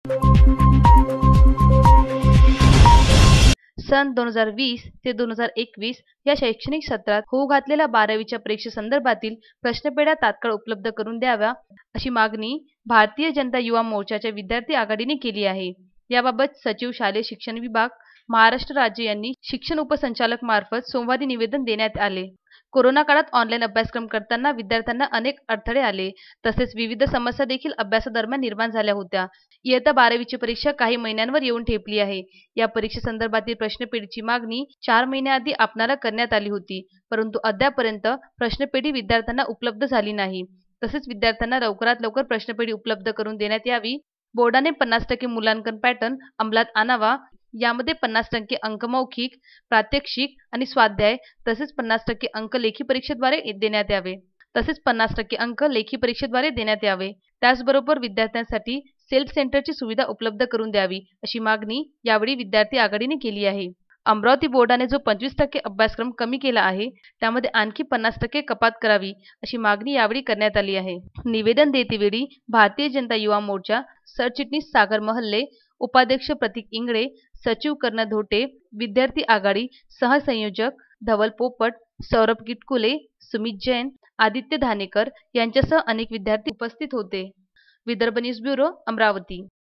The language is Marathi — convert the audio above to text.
सन 2020 ते 2021 या शैक्षणिक सत्रात होऊ घातलेल्या 12वीच्या परीक्षेसंदर्भातील प्रश्नपेढ्या तात्काळ उपलब्ध करून द्याव्या अशी मागणी भारतीय जनता युवा मोर्चाच्या विद्यार्थी आघाडीने केली आहे। याबाबत सचिव शालेय शिक्षण विभाग, महाराष्ट्र राज्य यांनी शिक्षण उपसंचालक मार्फत सोमवारी निवेदन देण्यात आले। कोरोना काळात ऑनलाईन अभ्यासक्रम करताना विद्यार्थ्यांना अनेक अडथळे आले, तसेच विविध समस्या देखील अभ्यासादरम्यान निर्माण झाल्या होत्या। इयत्ता 12वीची परीक्षा काही महिन्यांवर येऊन ठेपली आहे। या परीक्षेसंदर्भातील प्रश्नपेढीची मागणी 4 महिन्याआधी आपणाला करण्यात आली होती, परंतु अद्यापपर्यंत प्रश्नपेढी विद्यार्थ्यांना उपलब्ध झाली नाही। तसेच विद्यार्थ्यांना लवकरात लवकर प्रश्नपेढी उपलब्ध करून देण्यात यावी। बोर्डाने 50% मूल्यांकन पॅटर्न अंमलात आणावा। यामध्ये 50% अंक मौखिक, प्रात्यक्षिक आणि स्वाध्याय तसेच 50% अंक लेखी परीक्षेद्वारे देण्यात यावे। त्याचबरोबर विद्यार्थ्यांसाठी सेल्फ सेंटरची सुविधा उपलब्ध करून द्यावी अशी मागणी यावेळी विद्यार्थी आघाडीने केली आहे। अमरावती बोर्डाने जो 25% अभ्यासक्रम कमी केला आहे, त्यामध्ये आणखी 50% कपात करावी अशी मागणी यावेळी करण्यात आली आहे। निवेदन देतेवेळी भारतीय जनता युवा मोर्चा सरचिटणीस सागर महल्ले, उपाध्यक्ष प्रतीक इंगळे, सचिव कर्ण धोटे, विद्यार्थी आघाडी सहसंयोजक धवल पोपट, सौरभ किटकुले, सुमित जैन, आदित्य धानेकर यांच्यासह अनेक विद्यार्थी उपस्थित होते। Vidarbha news bureau, Amravati.